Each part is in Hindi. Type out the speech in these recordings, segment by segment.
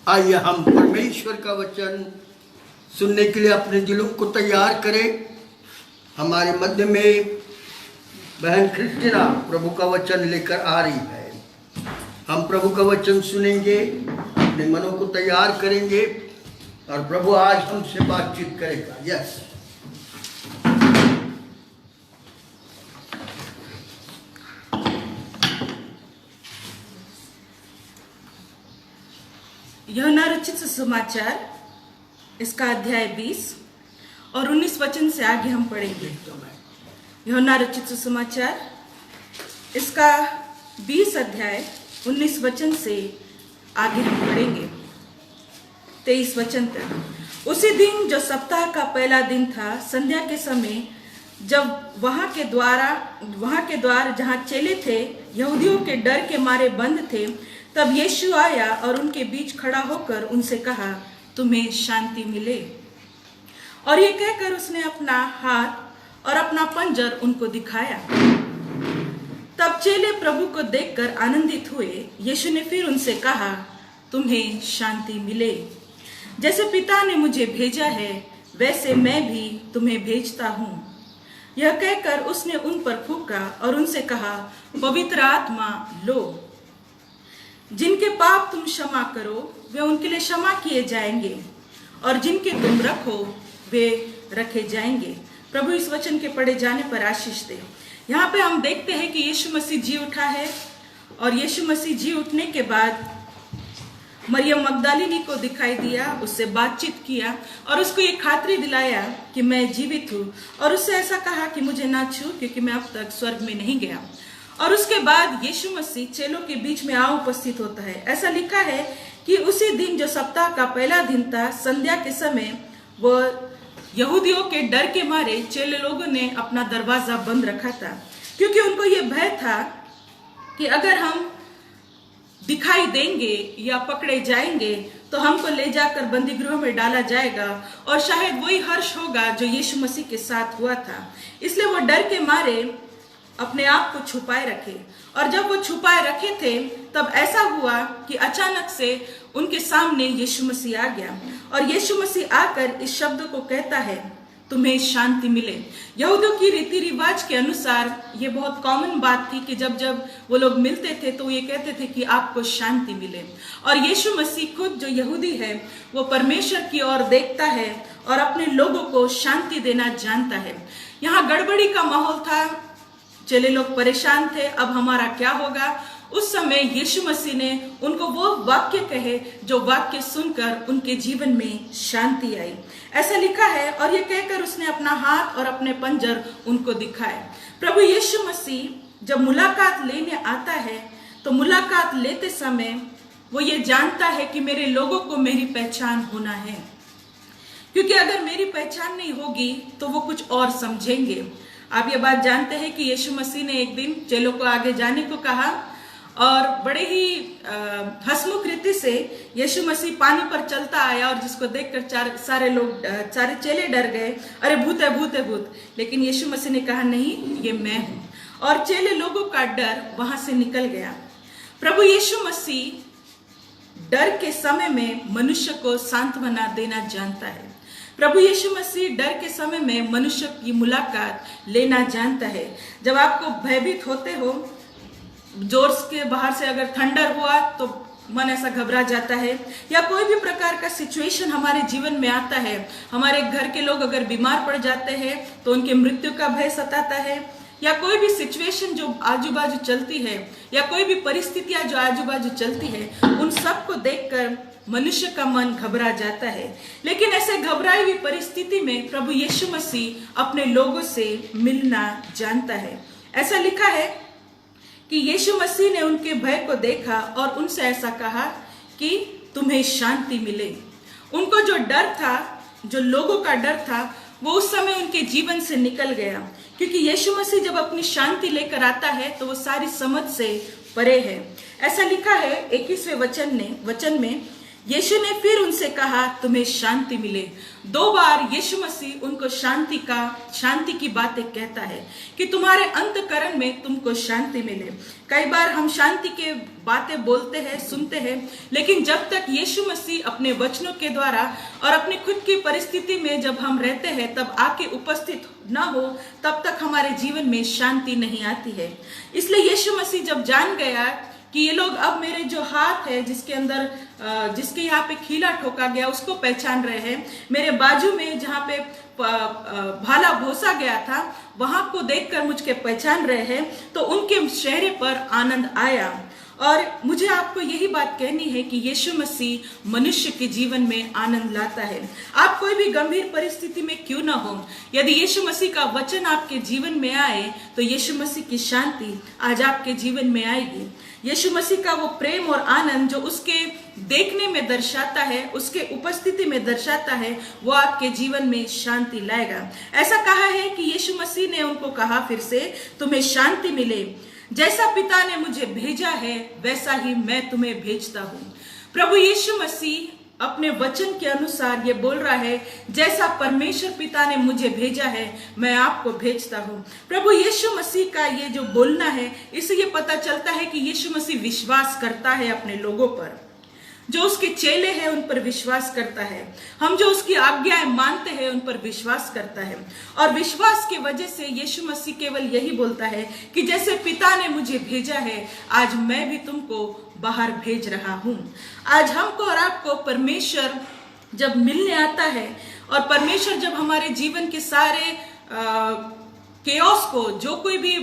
आइए हम परमेश्वर का वचन सुनने के लिए अपने दिलों को तैयार करें। हमारे मध्य में बहन क्रिस्टीना प्रभु का वचन लेकर आ रही है। हम प्रभु का वचन सुनेंगे, अपने मनों को तैयार करेंगे और प्रभु आज हमसे बातचीत करेगा। यस, यूहन्ना रचित सुसमाचार इसका अध्याय 20 और 19 वचन से आगे हम पढ़ेंगे। यूहन्ना रचित सुसमाचार इसका 20 अध्याय 19 वचन से आगे हम पढ़ेंगे 23 वचन तक। उसी दिन जो सप्ताह का पहला दिन था, संध्या के समय, जब वहां के द्वार जहां चेले थे यहूदियों के डर के मारे बंद थे, तब यीशु आया और उनके बीच खड़ा होकर उनसे कहा, तुम्हें शांति मिले। और ये कहकर उसने अपना हाथ और अपना पंजर उनको दिखाया। तब चेले प्रभु को देखकर आनंदित हुए। यीशु ने फिर उनसे कहा, तुम्हें शांति मिले। जैसे पिता ने मुझे भेजा है, वैसे मैं भी तुम्हें भेजता हूँ। यह कहकर उसने उन पर फूंका और उनसे कहा, पवित्र आत्मा लो। जिनके पाप तुम क्षमा करो, वे उनके लिए क्षमा किए जाएंगे, और जिनके तुम रखो, वे रखे जाएंगे। प्रभु इस वचन के पढ़े जाने पर आशीष दे। यहाँ पे हम देखते हैं कि यीशु मसीह जी उठा है, और यीशु मसीह जी उठने के बाद मरियम मगदलिनी को दिखाई दिया, उससे बातचीत किया और उसको ये खातरी दिलाया कि मैं जीवित हूँ, और उससे ऐसा कहा कि मुझे ना छू, क्योंकि मैं अब तक स्वर्ग में नहीं गया। और उसके बाद यीशु मसीह चेलों के बीच में आ उपस्थित होता है। ऐसा लिखा है कि उसी दिन जो सप्ताह का पहला दिन था, संध्या के समय, वो यहूदियों के डर के मारे चेले लोगों ने अपना दरवाजा बंद रखा था, क्योंकि उनको ये भय था कि अगर हम दिखाई देंगे या पकड़े जाएंगे तो हमको ले जाकर बंदी गृह में डाला जाएगा, और शायद वही हर्ष होगा जो यीशु मसीह के साथ हुआ था। इसलिए वो डर के मारे अपने आप को छुपाए रखे। और जब वो छुपाए रखे थे, तब ऐसा हुआ कि अचानक से उनके सामने यीशु मसीह आ गया, और यीशु मसीह आकर इस शब्द को कहता है, तुम्हें शांति मिले। यहूदियों की रीति रिवाज के अनुसार ये बहुत कॉमन बात थी कि जब जब वो लोग मिलते थे तो ये कहते थे कि आपको शांति मिले। और यीशु मसीह खुद जो यहूदी है, वो परमेश्वर की ओर देखता है और अपने लोगों को शांति देना जानता है। यहाँ गड़बड़ी का माहौल था, चेले लोग परेशान थे, अब हमारा क्या होगा। उस समय यीशु मसीह ने उनको वो वाक्य कहे जो वाक्य सुनकर उनके जीवन में शांति आई। ऐसा लिखा है, और ये कहकर उसने अपना हाथ और अपने पंजर उनको दिखाए। प्रभु यीशु मसीह जब मुलाकात लेने आता है, तो मुलाकात लेते समय वो ये जानता है कि मेरे लोगों को मेरी पहचान होना है, क्योंकि अगर मेरी पहचान नहीं होगी तो वो कुछ और समझेंगे। आप ये बात जानते हैं कि यीशु मसीह ने एक दिन चेलों को आगे जाने को कहा, और बड़े ही हंसमुख रीति से यीशु मसीह पानी पर चलता आया, और जिसको देखकर सारे चेले डर गए, अरे भूत है, भूत है, भूत। लेकिन यीशु मसीह ने कहा, नहीं, ये मैं हूं, और चेले लोगों का डर वहां से निकल गया। प्रभु यीशु मसीह डर के समय में मनुष्य को सांत्वना देना जानता है। प्रभु यीशु मसीह डर के समय में मनुष्य की मुलाकात लेना जानता है। जब आपको भयभीत होते हो, जोर के बाहर से अगर थंडर हुआ तो मन ऐसा घबरा जाता है, या कोई भी प्रकार का सिचुएशन हमारे जीवन में आता है, हमारे घर के लोग अगर बीमार पड़ जाते हैं तो उनके मृत्यु का भय सताता है, या कोई भी सिचुएशन जो आजू बाजू चलती है, या कोई भी परिस्थितियां जो आजू बाजू चलती है, उन सब को देखकर मनुष्य का मन घबरा जाता है। लेकिन ऐसे घबराई हुई परिस्थिति में प्रभु यीशु मसीह अपने लोगों से मिलना जानता है। ऐसा लिखा है कि यीशु मसीह ने उनके भय को देखा और उनसे ऐसा कहा कि तुम्हें शांति मिले। उनको जो डर था, जो लोगों का डर था, वो उस समय उनके जीवन से निकल गया, क्योंकि यीशु मसीह जब अपनी शांति लेकर आता है तो वो सारी समझ से परे है। ऐसा लिखा है 21वें वचन में, यीशु ने फिर उनसे कहा, तुम्हें शांति मिले। 2 बार यीशु मसीह उनको शांति की बातें कहता है कि तुम्हारे अंतःकरण में तुमको शांति मिले। कई बार हम शांति के बातें बोलते हैं, सुनते हैं, लेकिन जब तक यीशु मसीह अपने वचनों के द्वारा और अपनी खुद की परिस्थिति में जब हम रहते हैं तब आके उपस्थित ना हो, तब तक हमारे जीवन में शांति नहीं आती है। इसलिए यीशु मसीह जब जान गया कि ये लोग अब मेरे जो हाथ है जिसके यहाँ पे खीला ठोका गया उसको पहचान रहे हैं, मेरे बाजू में जहाँ पे भाला भोसा गया था वहां को देखकर मुझको पहचान रहे हैं, तो उनके चेहरे पर आनंद आया। और मुझे आपको यही बात कहनी है कि यीशु मसीह मनुष्य के जीवन में आनंद लाता है। आप कोई भी गंभीर परिस्थिति में क्यों ना हो, यदि यीशु मसीह का वचन आपके जीवन में आए तो यीशु मसीह की शांति आज आपके जीवन में आएगी। यीशु मसीह का वो प्रेम और आनंद जो उसके देखने में दर्शाता है, उसके उपस्थिति में दर्शाता है, वो आपके जीवन में शांति लाएगा। ऐसा कहा है कि यीशु मसीह ने उनको कहा फिर से, तुम्हें शांति मिले। जैसा पिता ने मुझे भेजा है वैसा ही मैं तुम्हें भेजता हूँ। प्रभु यीशु मसीह अपने वचन के अनुसार ये बोल रहा है, जैसा परमेश्वर पिता ने मुझे भेजा है मैं आपको भेजता हूँ। प्रभु यीशु मसीह का ये जो बोलना है, इससे ये पता चलता है कि यीशु मसीह विश्वास करता है अपने लोगों पर, जो उसके चेले हैं उन पर विश्वास करता है। हम जो उसकी आज्ञाएं मानते हैं उन पर विश्वास करता है। और विश्वास के वजह से यीशु मसीह केवल यही बोलता है कि जैसे पिता ने मुझे भेजा है, आज मैं भी तुमको बाहर भेज रहा हूं। आज हमको और आपको परमेश्वर जब मिलने आता है और परमेश्वर जब हमारे जीवन के सारे केओस को, जो कोई भी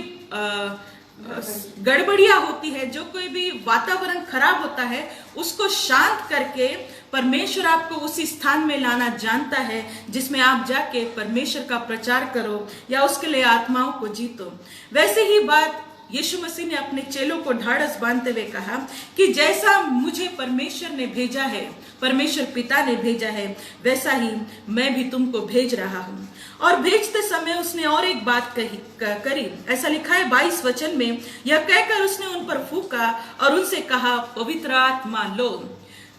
गड़बड़ियां होती है, जो कोई भी वातावरण खराब होता है, उसको शांत करके परमेश्वर आपको उसी स्थान में लाना जानता है जिसमें आप जाके परमेश्वर का प्रचार करो या उसके लिए आत्माओं को जीतो। वैसे ही बात यीशु मसीह ने अपने चेलों को ढाढ़स बांधते हुए कहा कि जैसा मुझे परमेश्वर ने भेजा है, परमेश्वर पिता ने भेजा है, वैसा ही मैं भी तुमको भेज रहा हूँ। और भेजते समय उसने और एक बात करी। ऐसा लिखा है 22 वचन में, यह कहकर उसने उन पर फूंका और उनसे कहा, पवित्र आत्मा लो।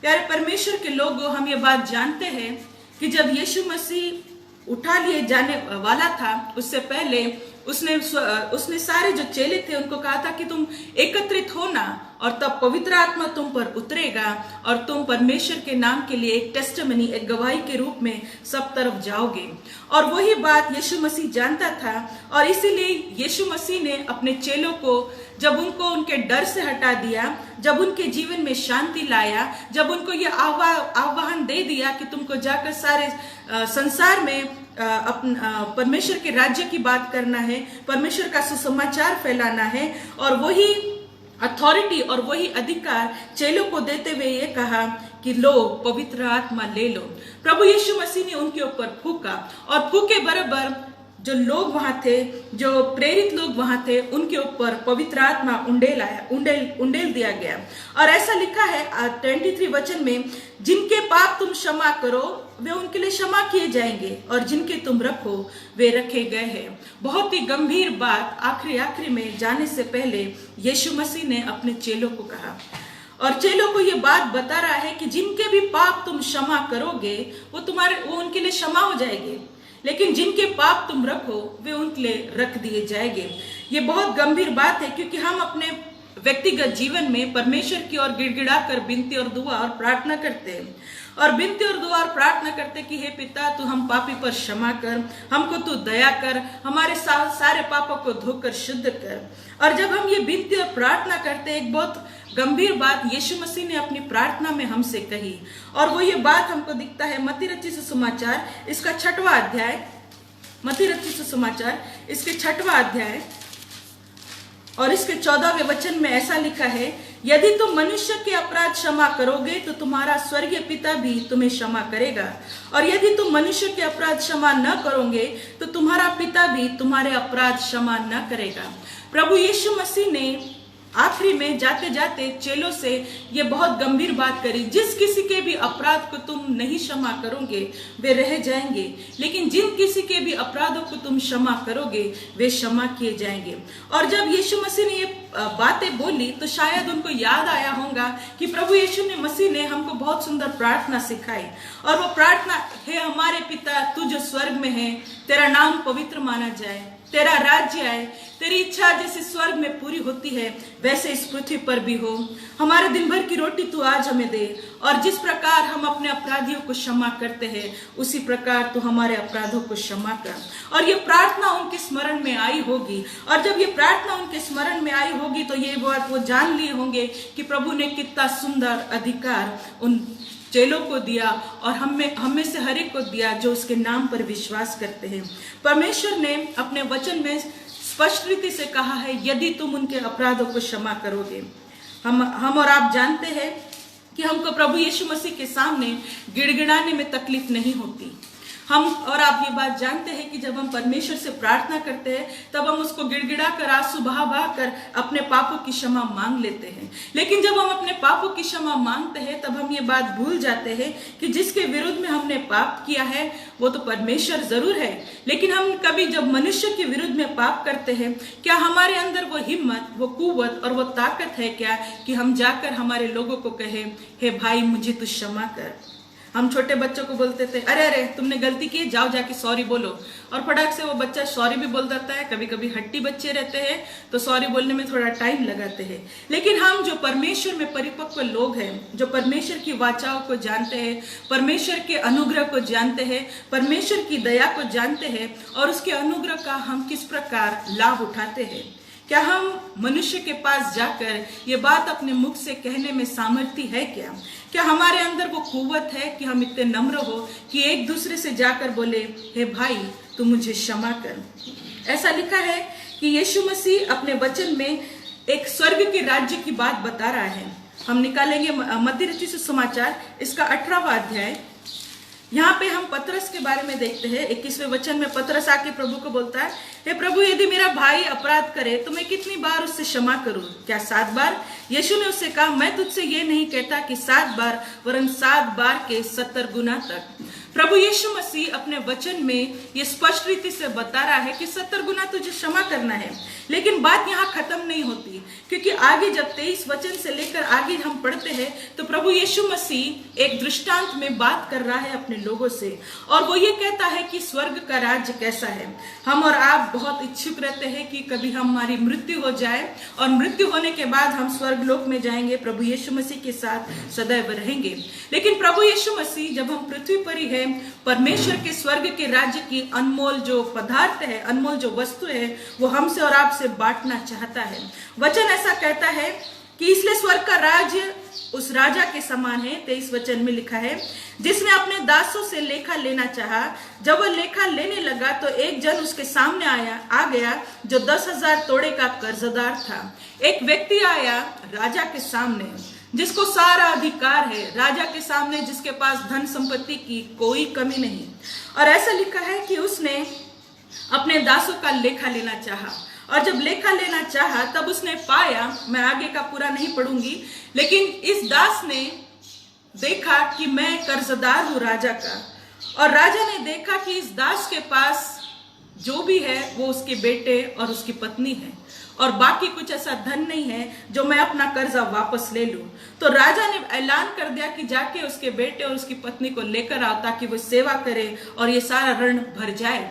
प्यारे परमेश्वर के लोगों, हम ये बात जानते हैं कि जब यीशु मसीह उठा लिए जाने वाला था, उससे पहले उसने सारे जो चेले थे उनको कहा था कि तुम एकत्रित होना और तब पवित्र आत्मा तुम पर उतरेगा और तुम परमेश्वर के नाम के लिए एक टेस्टिमनी, एक गवाही के रूप में सब तरफ जाओगे। और वही बात यीशु मसीह जानता था और इसीलिए यीशु मसीह ने अपने चेलों को, जब उनको उनके डर से हटा दिया, जब उनके जीवन में शांति लाया, जब उनको ये आह्वान दे दिया कि तुमको जाकर सारे संसार में परमेश्वर के राज्य की बात करना है, परमेश्वर का सुसमाचार फैलाना है, और वही अथॉरिटी और वही अधिकार चेलों को देते हुए ये कहा कि लो, पवित्र आत्मा ले लो। प्रभु यीशु मसीह ने उनके ऊपर फूंका और फूंके बराबर जो लोग वहां थे, जो प्रेरित लोग वहां थे, उनके ऊपर पवित्र आत्मा उंडेल दिया गया। और ऐसा लिखा है 23 वचन में, जिनके पाप तुम क्षमा करो वे उनके लिए क्षमा किए जाएंगे और जिनके तुम रखो वे रखे गए हैं। बहुत ही गंभीर बात आखिरी में जाने से पहले यीशु मसीह ने अपने चेलों को कहा, और चेलों को ये बात बता रहा है कि जिनके भी पाप तुम क्षमा करोगे वो उनके लिए क्षमा हो जाएंगे, लेकिन जिनके पाप तुम रखो वे उनके लिए रख दिए जाएंगे। ये बहुत गंभीर बात है, क्योंकि हम अपने व्यक्तिगत जीवन में परमेश्वर की ओर गिड़गिड़ा कर विनती और दुआ और प्रार्थना करते हैं, और विनती और दुआ और प्रार्थना करते कि हे पिता, तू हम पापी पर क्षमा कर, हमको तू दया कर, हमारे सारे पापों को धोकर शुद्ध कर। और जब हम ये विनती और प्रार्थना करते, एक बहुत गंभीर बात यीशु मसीह ने अपनी प्रार्थना में हमसे कही, और वो ये बात हमको दिखता है मत्ती रचित सुसमाचार इसका 6वां अध्याय, मत्ती रचित सुसमाचार इसके 6वां अध्याय और इसके 14वें वचन में ऐसा लिखा है, यदि तुम मनुष्य के अपराध क्षमा करोगे तो तुम्हारा स्वर्गीय पिता भी तुम्हें क्षमा करेगा, और यदि तुम मनुष्य के अपराध क्षमा न करोगे तो तुम्हारा पिता भी तुम्हारे अपराध क्षमा न करेगा। प्रभु यीशु मसीह ने आखिरी में जाते जाते चेलों से ये बहुत गंभीर बात करी, जिस किसी के भी अपराध को तुम नहीं क्षमा करोगे वे रह जाएंगे, लेकिन जिन किसी के भी अपराधों को तुम क्षमा करोगे वे क्षमा किए जाएंगे। और जब यीशु मसीह ने ये बातें बोली तो शायद उनको याद आया होगा कि प्रभु यीशु ने मसीह ने हमको बहुत सुंदर प्रार्थना सिखाई, और वो प्रार्थना, हे हमारे पिता तू जो स्वर्ग में है, तेरा नाम पवित्र माना जाए, तेरा राज्य आए, तेरी इच्छा जैसे स्वर्ग में पूरी होती है वैसे इस पृथ्वी पर भी हो। हमारे दिन भर की रोटी तू आज हमें दे, और जिस प्रकार हम अपने अपराधियों को क्षमा करते हैं उसी प्रकार तू हमारे अपराधों को क्षमा कर। और ये प्रार्थना उनके स्मरण में आई होगी, और जब ये प्रार्थना उनके स्मरण में आई होगी तो ये बात वो जान लिए होंगे कि प्रभु ने कितना सुंदर अधिकार उन चेलों को दिया और हमें से हर एक को दिया जो उसके नाम पर विश्वास करते हैं। परमेश्वर ने अपने वचन में स्पष्ट रीति से कहा है, यदि तुम उनके अपराधों को क्षमा करोगे। हम और आप जानते हैं कि हमको प्रभु यीशु मसीह के सामने गिड़गिड़ाने में तकलीफ नहीं होती। हम और आप ये बात जानते हैं कि जब हम परमेश्वर से प्रार्थना करते हैं तब हम उसको गिड़गिड़ा कर, आंसू बहा कर अपने पापों की क्षमा मांग लेते हैं। लेकिन जब हम अपने पापों की क्षमा मांगते हैं तब हम ये बात भूल जाते हैं कि जिसके विरुद्ध में हमने पाप किया है वो तो परमेश्वर जरूर है, लेकिन हम कभी जब मनुष्य के विरुद्ध में पाप करते हैं, क्या हमारे अंदर वो हिम्मत, वो कुव्वत और वो ताकत है क्या कि हम जाकर हमारे लोगों को कहें, हे भाई मुझे तू क्षमा कर। हम छोटे बच्चों को बोलते थे, अरे अरे तुमने गलती की, जाओ जाके सॉरी बोलो, और फटाक से वो बच्चा सॉरी भी बोल देता है। कभी कभी हट्टी बच्चे रहते हैं तो सॉरी बोलने में थोड़ा टाइम लगाते हैं। लेकिन हम जो परमेश्वर में परिपक्व लोग हैं, जो परमेश्वर की वाचाओं को जानते हैं, परमेश्वर के अनुग्रह को जानते हैं, परमेश्वर की दया को जानते हैं और उसके अनुग्रह का हम किस प्रकार लाभ उठाते हैं, क्या हम मनुष्य के पास जाकर ये बात अपने मुख से कहने में सामर्थ्य है क्या हमारे अंदर वो कुव्वत है कि हम इतने नम्र हो कि एक दूसरे से जाकर बोले, हे भाई तू मुझे क्षमा कर। ऐसा लिखा है कि यीशु मसीह अपने वचन में एक स्वर्ग के राज्य की बात बता रहा है। हम निकालेंगे मत्ती रचित सुसमाचार इसका 18वां अध्याय। यहाँ पे हम पतरस के बारे में देखते हैं। 21वें वचन में पतरस आके प्रभु को बोलता है, हे प्रभु यदि मेरा भाई अपराध करे तो मैं कितनी बार उससे क्षमा करूं, क्या 7 बार? यीशु ने उससे कहा, मैं तुझसे ये नहीं कहता कि 7 बार, वरन 7 बार के 70 गुना तक। प्रभु यीशु मसीह अपने वचन में ये स्पष्ट रीति से बता रहा है कि 70 गुना तुझे क्षमा करना है। लेकिन बात यहाँ खत्म नहीं होती, क्योंकि आगे जब 23 वचन से लेकर आगे हम पढ़ते हैं तो प्रभु यीशु मसीह एक दृष्टांत में बात कर रहा है अपने लोगों से, और वो ये कहता है कि स्वर्ग का राज्य कैसा है। हम और आप बहुत इच्छुक रहते हैं कि कभी हमारी मृत्यु हो जाए और मृत्यु होने के बाद हम स्वर्ग लोक में जाएंगे, प्रभु यीशु मसीह के साथ सदैव रहेंगे। लेकिन प्रभु यीशु मसीह जब हम पृथ्वी पर ही है, परमेश्वर के स्वर्ग के राज्य की अनमोल जो पदार्थ है, अनमोल जो वस्तु है, वो हमसे और आपसे बांटना चाहता है। वचन ऐसा कहता है कि इसलिए स्वर्ग का राज्य उस राजा के समान है। 23 वचन में लिखा है, जिसने अपने दासों से लेखा लेना चाहा। जब वह लेखा लेने लगा तो एक जन उसके सामने आ गया जो 10,000 तोड़े का कर्जदार था। एक व्यक्ति आया राजा के सामने, जिसको सारा अधिकार है, राजा के सामने जिसके पास धन संपत्ति की कोई कमी नहीं, और ऐसा लिखा है कि उसने अपने दासों का लेखा लेना चाहा। और जब लेखा लेना चाहा तब उसने पाया, मैं आगे का पूरा नहीं पढ़ूंगी, लेकिन इस दास ने देखा कि मैं कर्जदार हूं राजा का, और राजा ने देखा कि इस दास के पास जो भी है वो उसके बेटे और उसकी पत्नी है, और बाकी कुछ ऐसा धन नहीं है जो मैं अपना कर्जा वापस ले लूं। तो राजा ने ऐलान कर दिया कि जाके उसके बेटे और उसकी पत्नी को लेकर आओ ताकि वो सेवा करे और ये सारा ऋण भर जाए।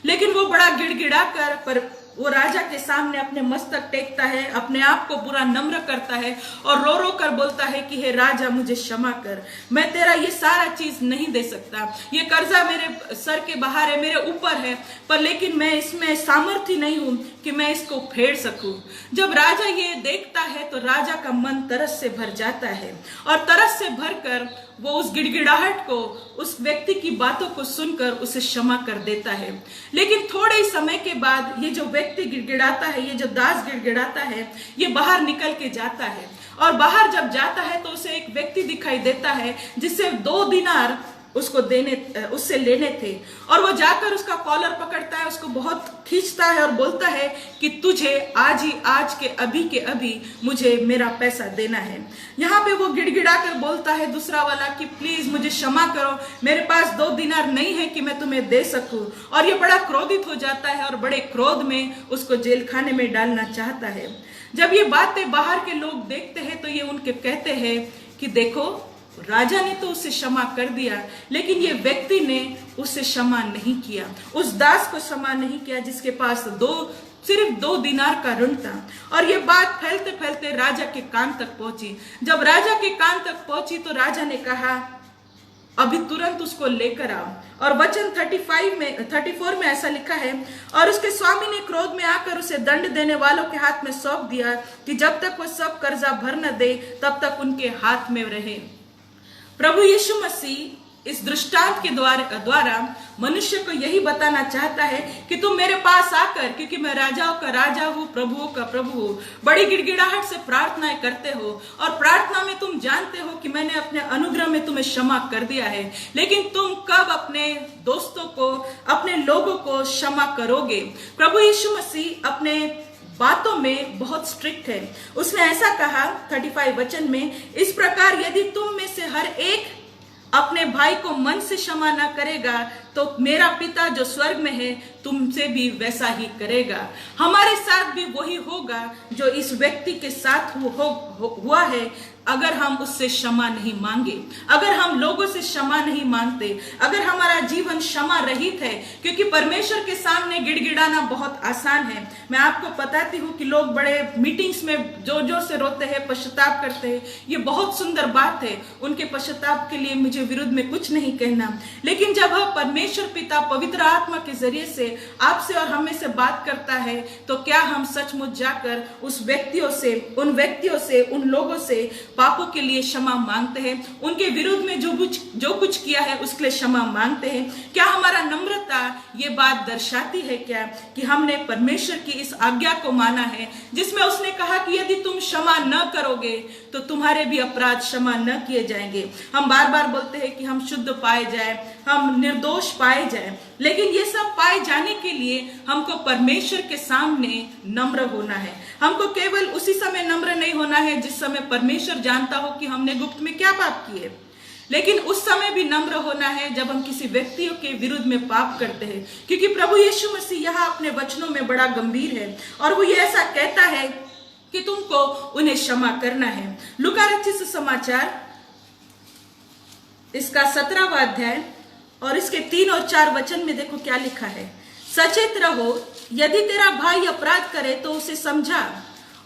लेकिन वो बड़ा गिड़गिड़ा कर, पर वो राजा के सामने अपने मस्तक टेकता है, अपने आप को पूरा नम्र करता है और रो रो कर बोलता है कि हे राजा मुझे क्षमा कर, मैं तेरा ये सारा चीज नहीं दे सकता, ये कर्जा मेरे सर के बाहर है, मेरे ऊपर है, पर लेकिन मैं इसमें सामर्थ्य नहीं हूं कि मैं इसको फेर सकूं। जब राजा ये देखता है तो राजा का मन तरस से भर जाता है, और तरस से भरकर वो उस गिड़गिड़ाहट को, उस व्यक्ति की बातों को सुनकर उसे क्षमा कर देता है। लेकिन थोड़े ही समय के बाद ये जो व्यक्ति गिड़गिड़ाता है, ये जो दास गिड़गिड़ाता है, ये बाहर निकल के जाता है, और बाहर जब जाता है तो उसे एक व्यक्ति दिखाई देता है जिससे 2 दिनार उससे लेने थे। और वो जाकर उसका कॉलर पकड़ता है, उसको बहुत खींचता है और बोलता है कि तुझे आज के अभी मुझे मेरा पैसा देना है। यहाँ पे वो गिड़गिड़ा कर बोलता है दूसरा वाला कि प्लीज मुझे क्षमा करो, मेरे पास 2 दिनार नहीं है कि मैं तुम्हें दे सकूं। और ये बड़ा क्रोधित हो जाता है और बड़े क्रोध में उसको जेल खाने में डालना चाहता है। जब ये बातें बाहर के लोग देखते हैं तो ये उनके कहते हैं कि देखो, राजा ने तो उसे क्षमा कर दिया, लेकिन ये व्यक्ति ने उसे क्षमा नहीं किया, उस दास को क्षमा नहीं किया जिसके पास सिर्फ 2 दिनार का ऋण था। और ये बात फैलते फैलते राजा के कान तक पहुंची। जब राजा के कान तक पहुंची तो राजा ने कहा अभी तुरंत उसको लेकर आओ। और वचन 34 में ऐसा लिखा है, और उसके स्वामी ने क्रोध में आकर उसे दंड देने वालों के हाथ में सौंप दिया कि जब तक वह सब कर्जा भर न दे तब तक उनके हाथ में रहे। प्रभु यीशु मसीह इस दृष्टांत के द्वारा मनुष्य को यही बताना चाहता है कि तुम मेरे पास आकर, क्योंकि मैं राजाओं का राजा हूँ, प्रभुओं का प्रभु हूँ, बड़ी गिड़गिड़ाहट से प्रार्थनाएं करते हो और प्रार्थना में तुम जानते हो कि मैंने अपने अनुग्रह में तुम्हें क्षमा कर दिया है, लेकिन तुम कब अपने दोस्तों को, अपने लोगों को क्षमा करोगे? प्रभु यीशु मसीह अपने बातों में बहुत स्ट्रिक्ट है। उसने ऐसा कहा 35 वचन में, इस प्रकार यदि तुम में से हर एक अपने भाई को मन से क्षमा न करेगा तो मेरा पिता जो स्वर्ग में है तुमसे भी वैसा ही करेगा। हमारे साथ भी वही होगा जो इस व्यक्ति के साथ हुआ है, अगर हम उससे क्षमा नहीं मांगे, अगर हम लोगों से क्षमा नहीं मांगते, अगर हमारा जीवन क्षमा रहित है। क्योंकि परमेश्वर के सामने गिड़गिड़ाना बहुत आसान है। मैं आपको बताती हूँ कि लोग बड़े मीटिंग्स में जोर जोर से रोते हैं, पश्चाताप करते हैं, ये बहुत सुंदर बात है, उनके पश्चाताप के लिए मुझे विरुद्ध में कुछ नहीं कहना। लेकिन जब हम परमेश्वर पिता पवित्र आत्मा के जरिए से आपसे और हमें से बात करता है तो क्या हम सचमुच जाकर उन व्यक्तियों से उन लोगों से पापों के लिए क्षमा मांगते हैं, उनके विरुद्ध में जो कुछ किया है उसके लिए क्षमा मांगते हैं? क्या हमारा नम्रता ये बात दर्शाती है क्या कि हमने परमेश्वर की इस आज्ञा को माना है जिसमें उसने कहा कि यदि तुम क्षमा न करोगे तो तुम्हारे भी अपराध क्षमा न किए जाएंगे। हम बार बार बोलते हैं कि हम शुद्ध पाए जाए, हम निर्दोष पाए जाए, लेकिन ये सब पाए जाने के लिए हमको परमेश्वर के सामने नम्र होना है। हमको केवल उसी समय नम्र नहीं होना है जिस समय परमेश्वर जानता हो कि हमने गुप्त में क्या पाप किए, लेकिन उस समय भी नम्र होना है जब हम किसी व्यक्तियों के विरुद्ध में पाप करते हैं। क्योंकि प्रभु यीशु मसीह यहाँ अपने वचनों में बड़ा गंभीर है और वो ये ऐसा कहता है कि तुमको उन्हें क्षमा करना है। लूका रचित सुसमाचार इसका 17वां अध्याय और इसके 3 और 4 वचन में देखो क्या लिखा है। सचेत रहो, यदि तेरा भाई अपराध करे तो उसे समझा,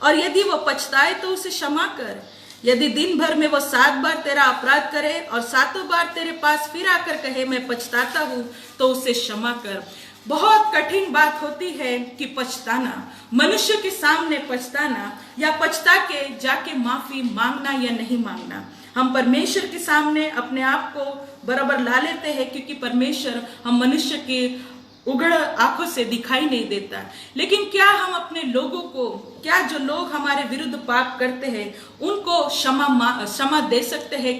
और यदि वो पछताए तो उसे क्षमा कर। यदि दिन भर में वो 7 बार तेरा अपराध करे और 7 बार तेरे पास फिर आकर कहे मैं पछताता हूं, तो उसे क्षमा कर। बहुत कठिन बात होती है कि पछताना, मनुष्य के सामने पछताना या पछता के जाके माफी मांगना या नहीं मांगना। हम परमेश्वर के सामने अपने आप को बराबर ला लेते हैं क्योंकि परमेश्वर हम मनुष्य के उगड़ आंखों से दिखाई नहीं देता। लेकिन क्या हम अपने लोगों को, क्या जो लोग हमारे विरुद्ध पाप करते हैं उनको क्षमा दे सकते हैं?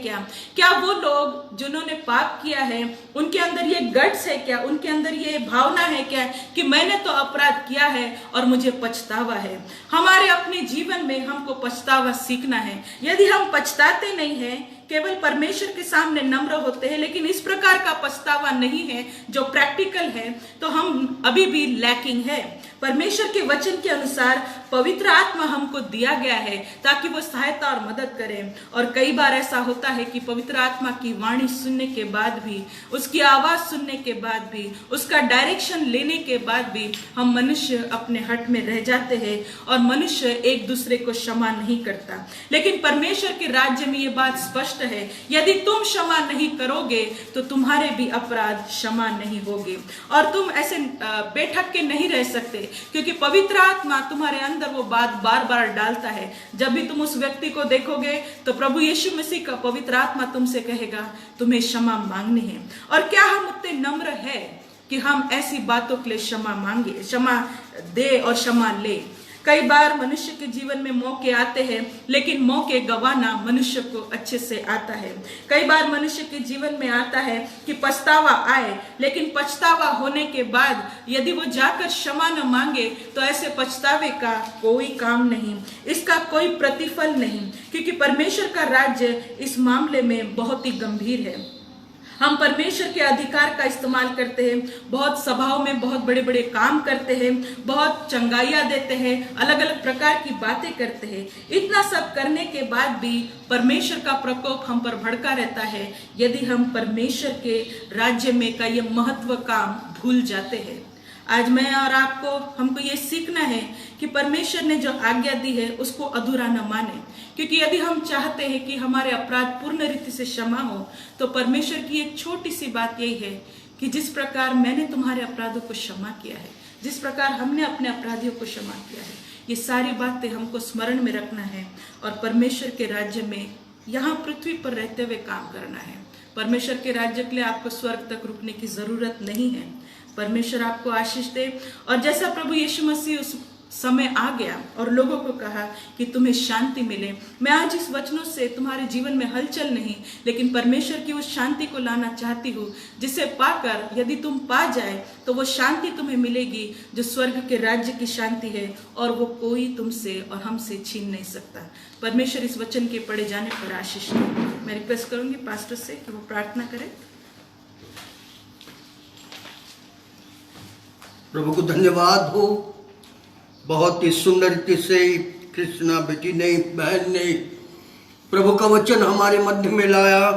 क्या वो लोग जिन्होंने पाप किया है उनके अंदर ये गट्स है क्या, उनके अंदर ये भावना है क्या कि मैंने तो अपराध किया है और मुझे पछतावा है? हमारे अपने जीवन में हमको पछतावा सीखना है। यदि हम पछताते नहीं हैं, केवल परमेश्वर के सामने नम्र होते हैं, लेकिन इस प्रकार का पछतावा नहीं है जो प्रैक्टिकल है, तो हम अभी भी लैकिंग है। परमेश्वर के वचन के अनुसार पवित्र आत्मा हमको दिया गया है ताकि वो सहायता और मदद करे। और कई बार ऐसा होता है कि पवित्र आत्मा की वाणी सुनने के बाद भी, उसकी आवाज सुनने के बाद भी, उसका डायरेक्शन लेने के बाद भी हम मनुष्य अपने हट में रह जाते हैं और मनुष्य एक दूसरे को क्षमा नहीं करता। लेकिन परमेश्वर के राज्य में ये बात स्पष्ट है, यदि तुम क्षमा नहीं करोगे तो तुम्हारे भी अपराध क्षमा नहीं होंगे। और तुम ऐसे बैठक के नहीं रह सकते क्योंकि पवित्र आत्मा तुम्हारे अंदर वो बात बार बार डालता है। जब भी तुम उस व्यक्ति को देखोगे तो प्रभु यीशु मसीह का पवित्र आत्मा तुमसे कहेगा तुम्हें क्षमा मांगनी है। और क्या हम उतने नम्र है कि हम ऐसी बातों के लिए क्षमा मांगे, क्षमा दे और क्षमा ले? कई बार मनुष्य के जीवन में मौके आते हैं, लेकिन मौके गंवाना मनुष्य को अच्छे से आता है। कई बार मनुष्य के जीवन में आता है कि पछतावा आए, लेकिन पछतावा होने के बाद यदि वो जाकर क्षमा न मांगे तो ऐसे पछतावे का कोई काम नहीं, इसका कोई प्रतिफल नहीं, क्योंकि परमेश्वर का राज्य इस मामले में बहुत ही गंभीर है। हम परमेश्वर के अधिकार का इस्तेमाल करते हैं, बहुत सभाओं में बहुत बड़े बड़े काम करते हैं, बहुत चंगाइयाँ देते हैं, अलग अलग प्रकार की बातें करते हैं। इतना सब करने के बाद भी परमेश्वर का प्रकोप हम पर भड़का रहता है यदि हम परमेश्वर के राज्य में का ये महत्व काम भूल जाते हैं। आज मैं और आपको हमको ये सीखना है कि परमेश्वर ने जो आज्ञा दी है उसको अधूरा न माने, क्योंकि यदि हम चाहते हैं कि हमारे अपराध पूर्ण रीति से क्षमा हो तो परमेश्वर की एक छोटी सी बात यही है कि जिस प्रकार मैंने तुम्हारे अपराधों को क्षमा किया है, जिस प्रकार हमने अपने अपराधियों को क्षमा किया है, ये सारी बातें हमको स्मरण में रखना है और परमेश्वर के राज्य में यहाँ पृथ्वी पर रहते हुए काम करना है। परमेश्वर के राज्य के लिए आपको स्वर्ग तक रुकने की जरूरत नहीं है। परमेश्वर आपको आशीष दे। और जैसा प्रभु यीशु मसीह उस समय आ गया और लोगों को कहा कि तुम्हें शांति मिले, मैं आज इस वचनों से तुम्हारे जीवन में हलचल नहीं लेकिन परमेश्वर की उस शांति को लाना चाहती हूँ, जिसे पाकर यदि तुम पा जाए तो वो शांति तुम्हें मिलेगी जो स्वर्ग के राज्य की शांति है, और वो कोई तुमसे और हमसे छीन नहीं सकता। परमेश्वर इस वचन के पढ़े जाने पर आशीष दे। मैं रिक्वेस्ट करूंगी पास्टर से कि वो प्रार्थना करें। प्रभु को धन्यवाद हो, बहुत ही सुंदर रीति से कृष्णा बेटी ने, बहन ने प्रभु का वचन हमारे मध्य में लाया।